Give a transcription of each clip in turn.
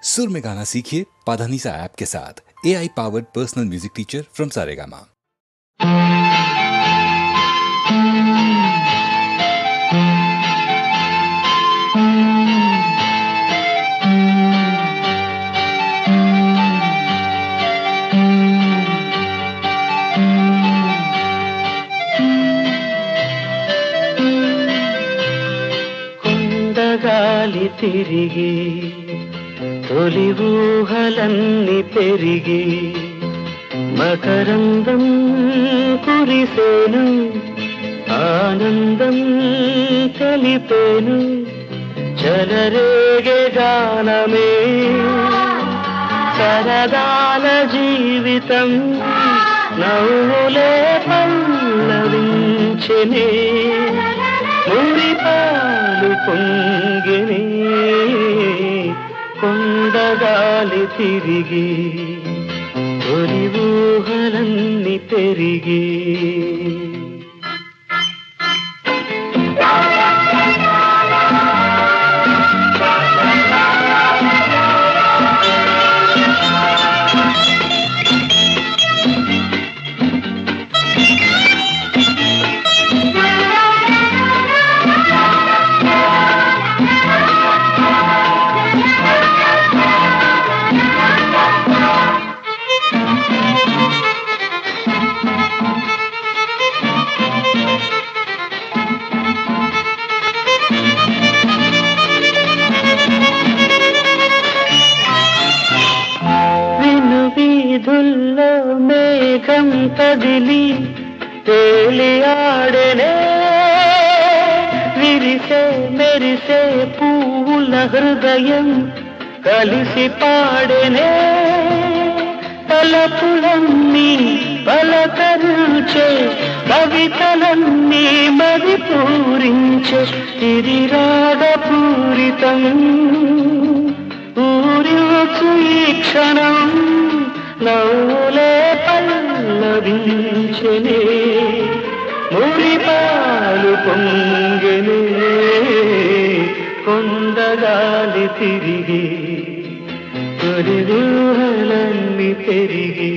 सुर में गाना सीखिए पाधानीसा ऐप के साथ। AI powered personal music teacher from Saregama. గాలి తిరిగి తొలి ఊహలన్నీ పెరిగి మకరందం కురిసేను ఆనందం తెలిపేను చెలరేగే గానమే సరదాల జీవితం నవ్వులే పల్లవించెనే మురిపాలు పొంగినే కొండగాలి తిరిగి తొలి ఊహలన్నీ పెరిగి వీధుల్లో మేఘం కదిలి తేలి ఆడెనే విరిసే మెరిసే పూల హృదయం కలిసి పాడెనే తలపులన్నీ పలకరించే కవితలన్నీ మది పూరించే ఇది రాగపూరితం ఊరివచ్చు ఈ క్షణం నవ్వులే పల్లవించెనే మురిపాలు పొంగెనే కొండగాలి తిరిగి తొలి ఊహలన్నీ పెరిగి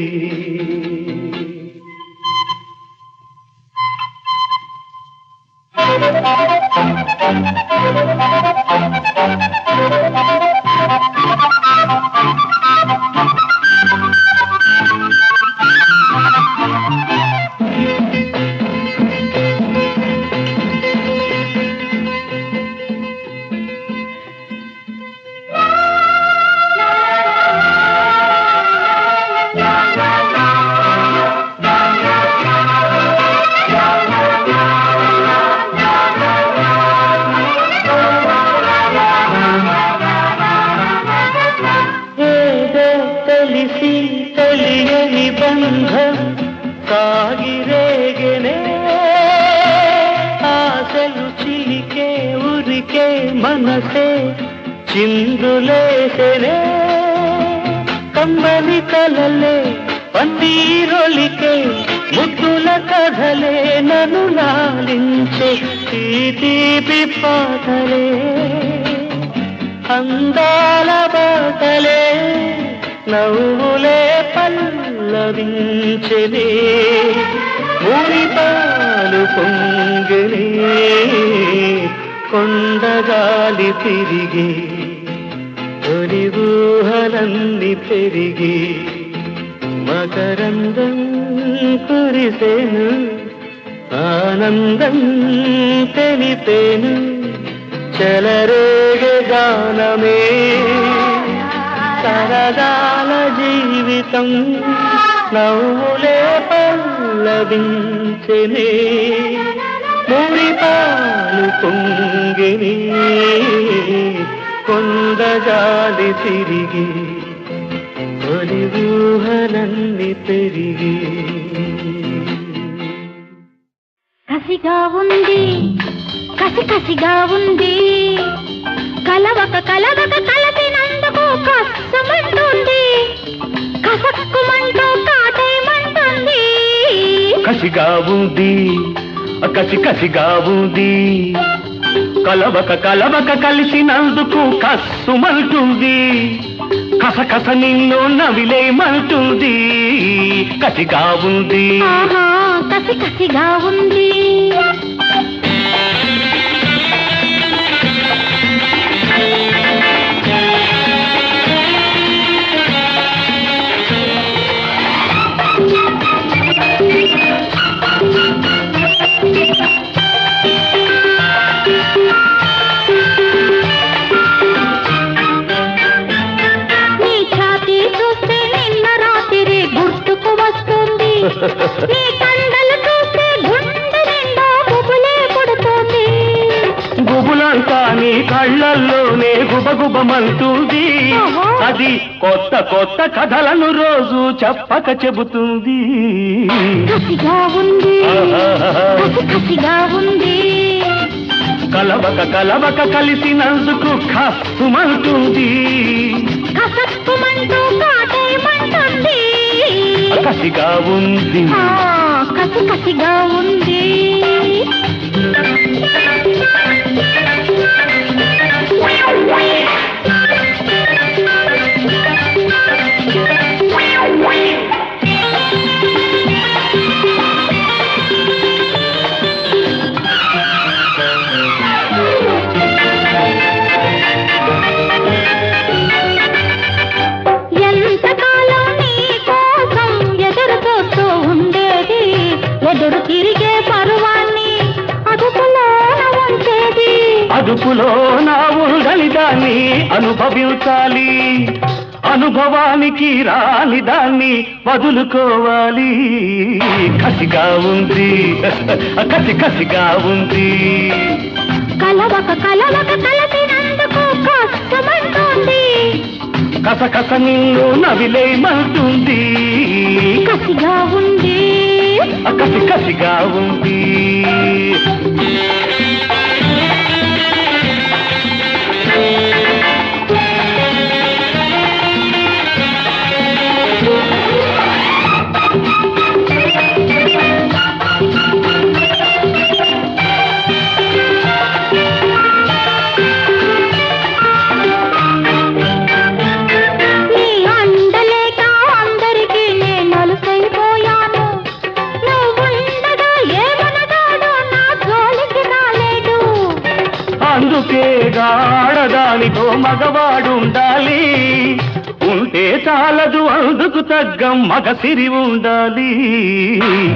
తెలియని బంధం సాగిరేగనే ఆశలు చిలికే ఉరికే మనసే చిందులేసెనే కమ్మని కలలే పన్నీరొలికే ముద్దుల కథలే నన్ను లాలించే తీపి పాటలే అందాల బాటలే నవ్వులే పల్లవించెనే మురిపాలు పొంగెనే కొండగాలి తిరిగి తొలి ఊహలన్నీ పెరిగి మకరందం కురిసేను ఆనందం తెలిపేను చెలరేగే గానమే సరదాల జీవితం నవ్వులే పల్లవించెనే మురిపాలు పొంగిని కొండగాలి తిరిగి తొలి ఊహలన్నీ పెరిగి కసిగా ఉంది కసిగా ఉంది కలవక కలిపినందుకు కష్టమంటుంది కసక్కుమంటూ కాటేయమంటుంది కసిగా ఉంది కసిగా ఉంది కలవక కలిసినందుకు కస్సుమంటుంది కసకస నిన్ను నవిలేమంటుంది కసిగా ఉంది ఆహా కసి కసిగా ఉంది నీ కండలు చూస్తే గుండె నిండా గుబులే పుడుతుంది గుబులంతా నీ కళ్ళల్లోనే గుబగుబమంటుంది అది కొత్త కొత్త కథలను రోజు చెప్పక చెబుతుంది కసిగా ఉంది కసి కసిగా ఉంది కలవక కలవక కలిసినందుకు కస్తుమంటుంది కసక్కుమంటూ కాటేయమంటుంది కసిగా ఉంది కసి కసిగా ఉంది ఎదురు తిరిగే పరువాన్ని అదుపులో నా ఉండని దాన్ని అనుభవించాలి అనుభవానికి రాని దాన్ని వదులుకోవాలి కసిగా ఉంది కసి కసిగా ఉంది కలవక కలవక కలిసినందుకు కష్టమంటుంది కసకస నిన్ను నవిలేమంటుంది కసిగా ఉంది కసి కసిగా ఉంది ఆడదానితో మగవాడుండాలి ఉంటే చాలదు అందుకు తగ్గ మగసిరి ఉండాలి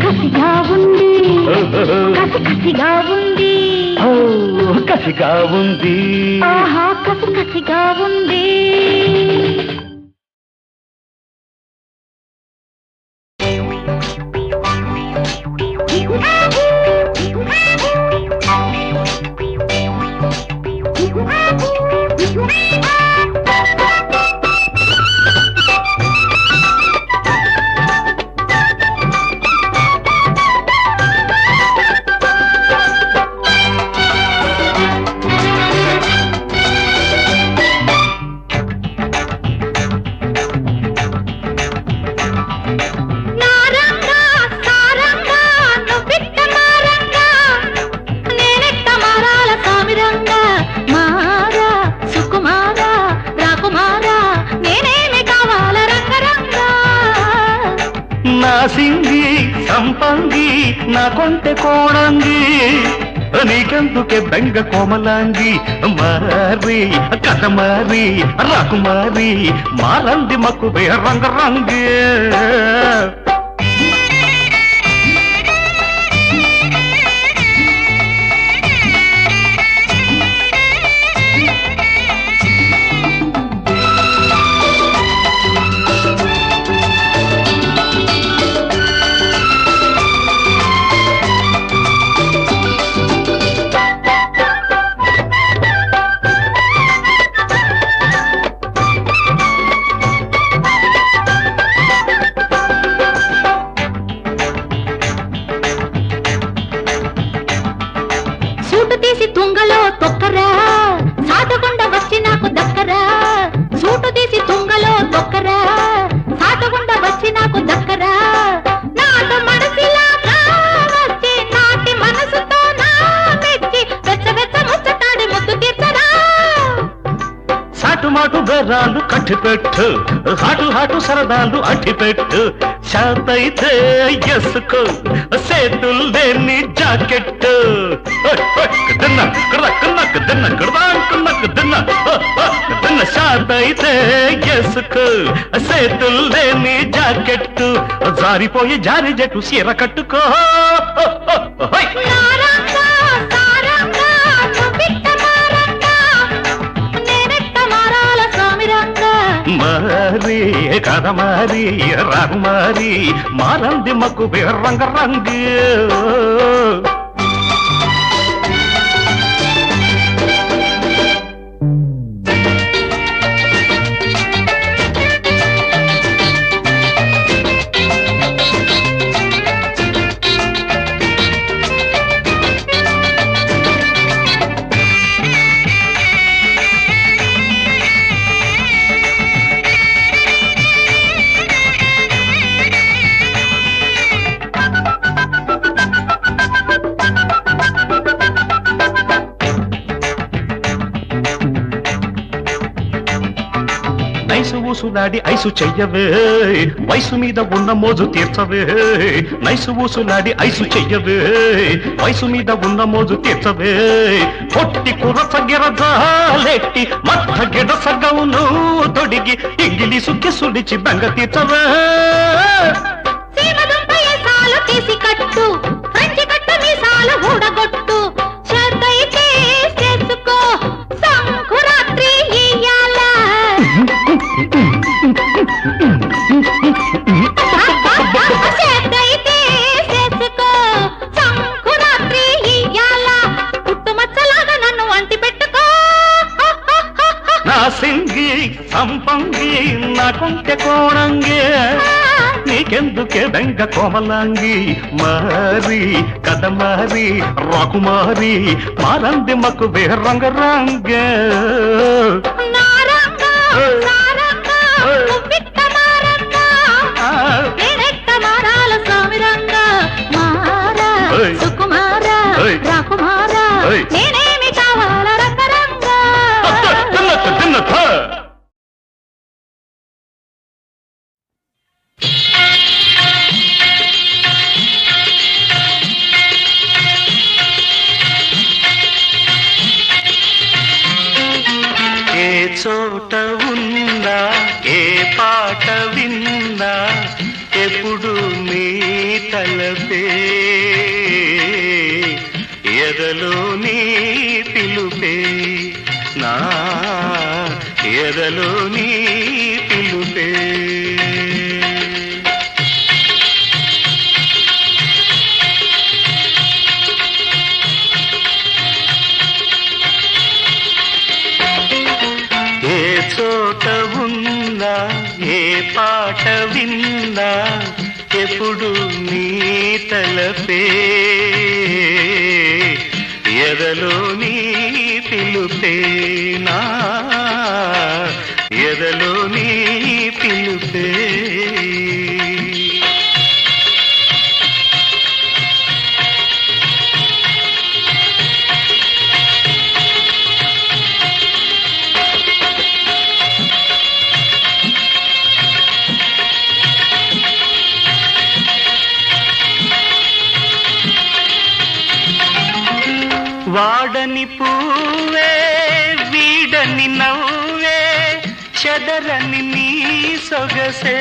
కసిగా ఉంది కసిగా ఉంది కసిగా ఉంది ఆహా కసిగా ఉంది సింగి సంపంగి నా కొంటె కోణంగి నీకెందుకే బెంగ కోమలాంగి మారి కథ మారి రాకుమారి మారంది మక్కు రంగ రంగే కట్టిపెట్టు హాటు సరదాలు అట్టిపెట్టు శాతైతే ఎసుకో సేతులు లేని జాకెట్టు శాతైతే ఎసుకో సేతులు లేని జాకెట్టు జారిపోయి జారి జట్టు సీర కట్టుకో నారంగా, సారంగా, నువ్విట్ట మారంగా, నేనెట్ట మారాల స్వామిరంగా. మారి కథ మారి రాకుమారి మారంది మక్కు రంగ రంగు నైసు ఊసులాడి ఐసు చెయ్యవే వయసు మీద ఉన్న మోజు తీర్చవే నైసు ఊసులాడి ఐసు చెయ్యవే వయసు మీద ఉన్న మోజు తీర్చవే పొట్టి కురస గిరజాలెట్టి మట్ట గిడస గౌను తొడిగి ఇంగిలీసు కిసుడిచి బెంగ తీర్చవే సీమదుంప ఏసాలు తీసి కట్టు, ఫ్రెంచి కట్టు మీసాలు ఊడగొట్టు, చేతైతే చేసుకో సంకురాత్రి ఇయ్యాల. చేతైతే చేసుకో సంకురాత్రి ఇయ్యాల, పుట్టుమచ్చలాగా నన్ను అంటి పెట్టుకో. నా సింగి సంపంగి నా కొంటె కోణంగి నీకెందుకే బెంగ కోమలాంగి మారి కథ మారి రాకుమారి మారంది మక్కు రంగ రంగ నారంగా, సారంగా, నువ్విట్ట మారంగా, నేనెట్ట మారాల స్వామిరంగా. మారా ఓయ్. సుకుమారా ఓయ్. రాకుమారా ఓయ్. నేనేమి కావాల రంగరంగా. తిన్నత ఏ చోట ఉన్నా ఏ పాట విన్నా ఎప్పుడు నీ తలపే ఎదలో నీ పిలుపే నా ఎదలో నీ పిలుపే ఏ చోట ఉన్నా ఏ పాట విన్నా ఎప్పుడు నీ తలపే ఎదలో నీ పిలుపే నా ఎదలో నీ పిలుపే వాడని పూవే వీడని నవ్వే చెదరని నీ సొగసే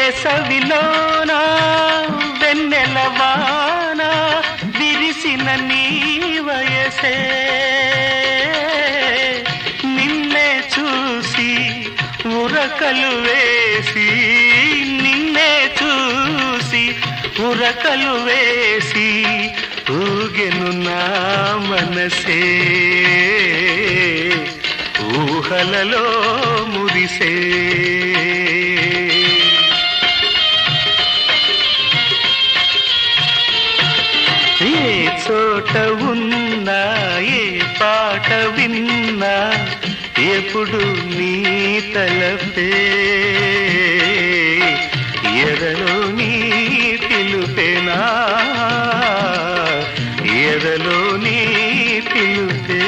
వేసవిలోన వెన్నెలవాన విరిసిన నీ వయసే నిన్నే చూసి ఉరకలు వేసి నిన్నే చూసి ఉరకలు వేసి ఊగెను నా మనసే ఊహలలో మురిసే ఏ చోట ఉన్నా ఏ పాట విన్నా ఎప్పుడు నీ తలపే ఎదలో నీ పిలుపేనా ఎదలోని పిలుపే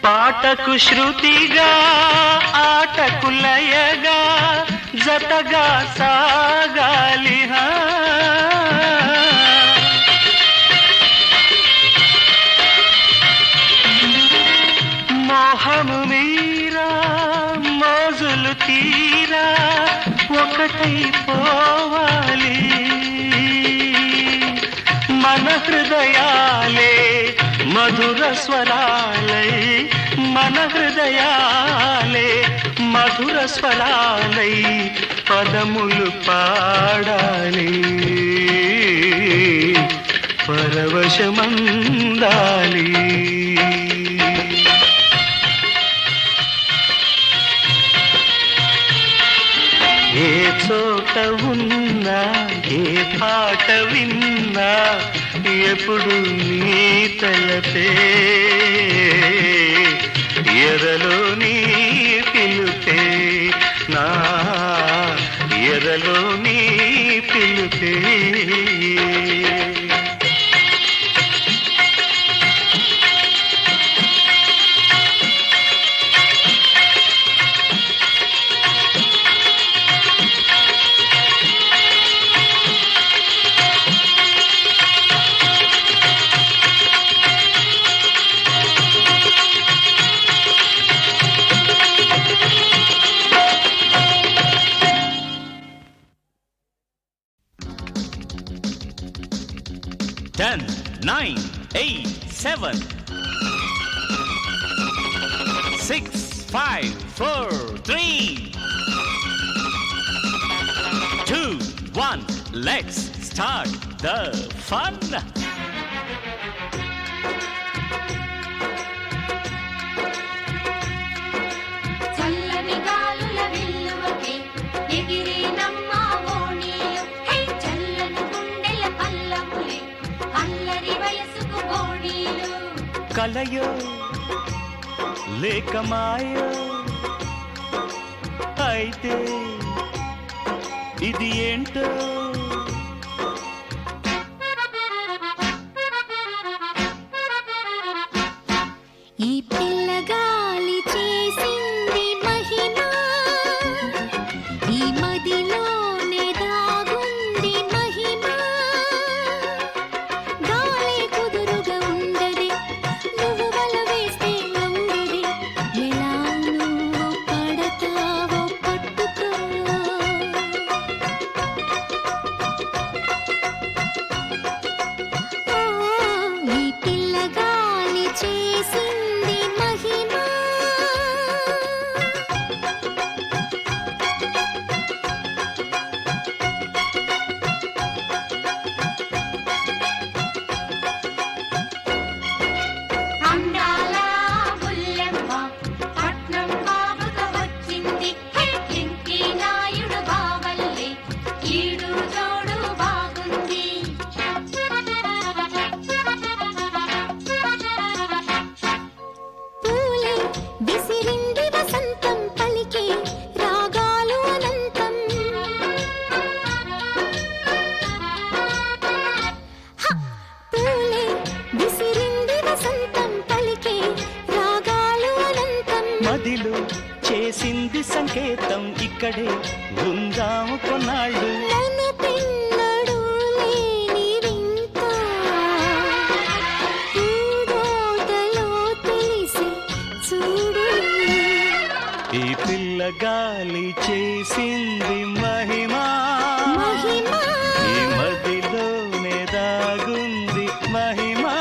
పాటకు శృతిగా ఆటకు లయగా జతగా సాగాలి మోహము మీరా మోజులు తీరా ఒకటై పోవాలి మన హృదయాలే మధుర స్వరాలై మన హృదయాలే మధుర స్వరాలై పదములు పాడాలి పరవశమందాలి ఏ చోట ఉన్నా ఏ పాట విన్నా ఎప్పుడు నీ తలపే ఎదలోని పిలుపే నా ఎదలోని పిలుపే Ten, 9, 8, 7, 6, 5, 4, 3, 2, 1. Let's start the fun. చల్లని గాలుల విల్లువకే ఎగిరే నమ్మావోణీలు హే చల్లని గుండెల పల్లములే అల్లరి వయసుకు బోణీలు కలయో లేక మాయో అయితే ఇది ఏంటో ఈ పిల్లగాలి చేసింది మహిమ ఈ మదిలోనే దాగుంది మహిమ గాలి కుదురుగా ఉండదే నువ్వు వల వేస్తే లొంగదే ఎలా నువ్వు పడతావో పట్టుకో ఈ పిల్లగాలి చేసింది మహిమ అందాల బుల్లెమ్మ పట్నం బాబుగా వచ్చింది హే కింకి నాయుడు బావల్లే ఈడు జోడు బాగుంది పూలే విసిరింది వసంతం పలికే రాగాలు అనంతం పూలే విసిరింది వసంతం పలికే రాగాలు అనంతం మదిలో చేసింది సంకేతం ఇక్కడే ఉందాము కొన్నాళ్ళు నన్ను పిన్నడు లేని వింత పూదోటలో తెలిసి చూడు ఈ పిల్లగాలి చేసింది మహిమా మహిమ ఈ మదిలోనే దాగుంది మహిమా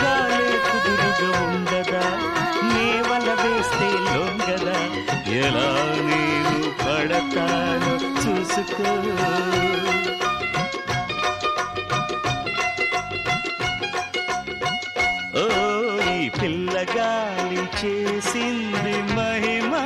గాలి కుదురుగా ఉండదా నీ వల వేస్తే లొంగదా ఎలా నేను పడతాను చూసుకో ఓ ఈ పిల్లగాలి చేసింది మహిమా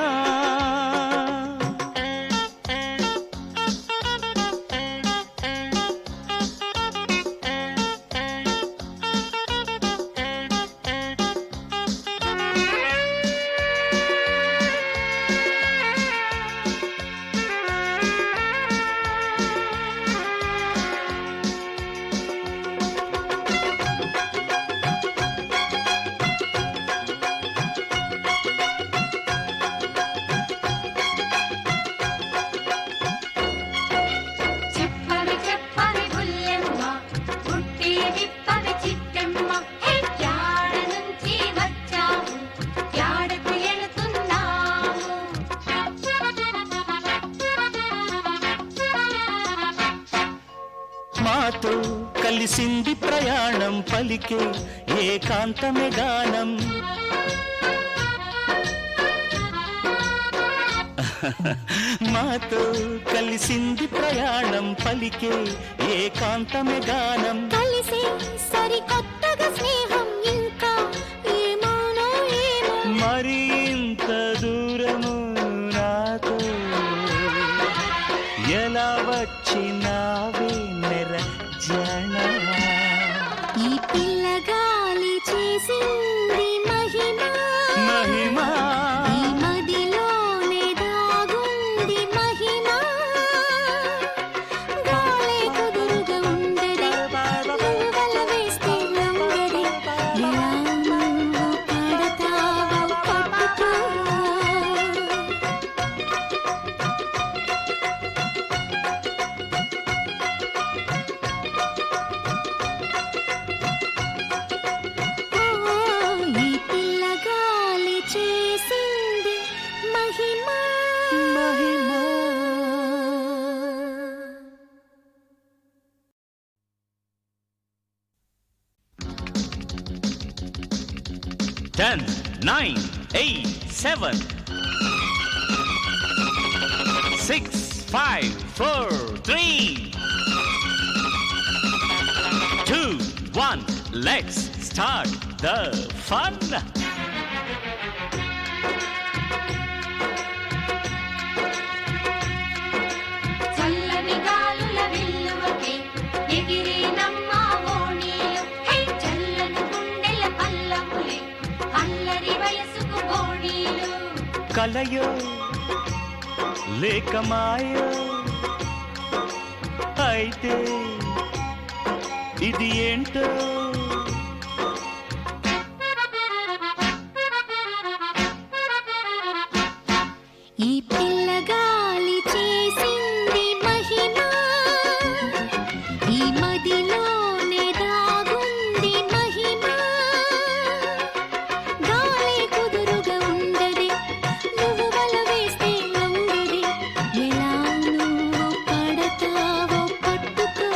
మాతో కలిసింది ప్రయాణం పలికే ఏకాంతమే గానం మాతో కలిసింది ప్రయాణం పలికే ఏకాంతమే గానం కలిసి సరికొత్తగా స్నేహం ఇంకా ఏమోనో ఏమో మరి ఇంత దూరము నాతో ఎలా వచ్చినావే నెర జన ఈ పిల్లగాలి చేసింది మహిమ మహిమా ఈ మదిలోనే దాగుంది మహిమ గాలే కుదురుగా ఉండదే వల వేస్తే లంగదే ఎలా నువ్వు పడతావో పట్టుకో ఈ పిల్లగాలి చేసింది మహిమ మహిమ 10, 9, 8, 7, 6, 5, 4, 3, 2, 1. Let's start the fun. చల్లని గాలుల విల్లువకే ఎగిరే నమ్మా ఓణీలు హే చల్లని గుండెల పల్లములే అల్లరి వయసుకు గోణీలు కలయో లేక మాయో అయితే ఇది ఏంటో ఈ పిల్లగాలి చేసింది మహిమ ఈ మదిలోనే దాగుంది మహిమ గాలి కుదురుగా ఉండదే నువ్వు వల వేస్తే లొంగదే ఎలా నువ్వు పడతావో పట్టుకో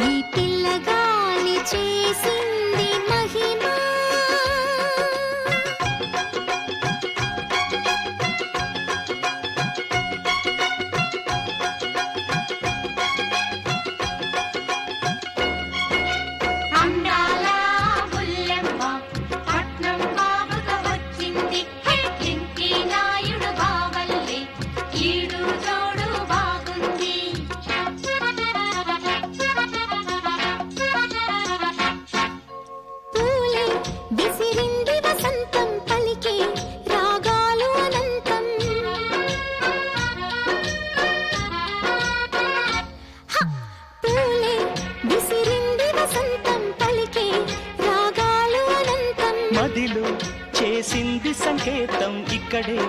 ఈ పిల్లగాలి చేసింది మహిమ అందాల బుల్లెమ్మ పట్నం బాబుగా వచ్చింది హే ఎంకి నాయుడు బావల్లే ఈడు జోడు బాగుంది పూలే విసిరింది వసంతం పలికే రాగాలు అనంతం పూలే విసిరింది వసంతం పలికే రాగాలు అనంతం మదిలో చేసింది సంకేతం ఇక్కడే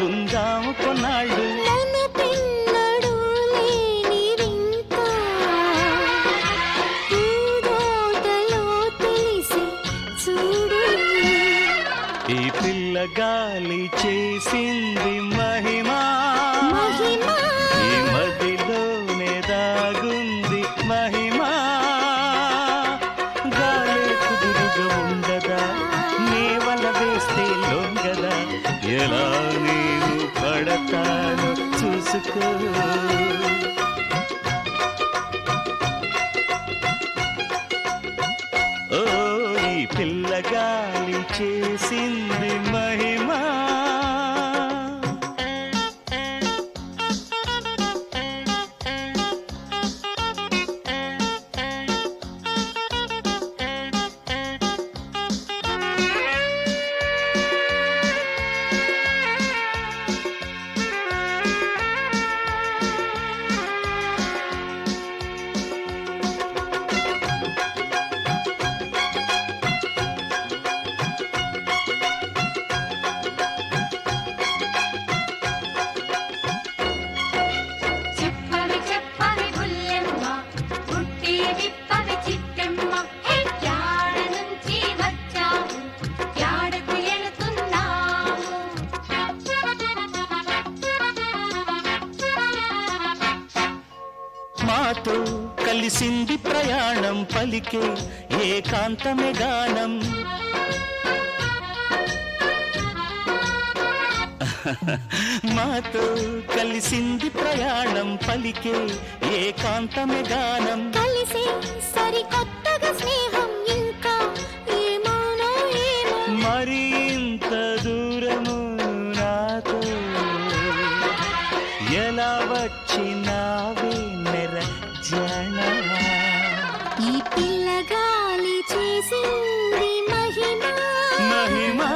ఉందాము కొన్నాళ్ళు నన్ను పిన్నడు లేని వింత పూదోటలో తెలిసి చూడు ఈ పిల్లగాలి చేసింది మహిమా మహిమ ఈ మదిలోనే దాగుంది మహిమా గాలి కుదురుగా ఉండదా నేవల వేస్తే లొంగదా ఎలా నేను పడతాను చూసుకో ఓ ఈ పిల్లగాలి చేసింది మహిమా కలిసింది ప్రయాణం పలికే ఏకాంతమే గానం మాతో కలిసింది ప్రయాణం పలికే ఏకాంతమే గానం కలిసి సరికొత్తగా స్నేహం ఇంకా ఏమోనో ఏమో మరి ఇంత దూరము నాతో ఎలా వచ్చినావే నెర జన ఈ పిల్లగాలి చేసింది మహిమ మహిమా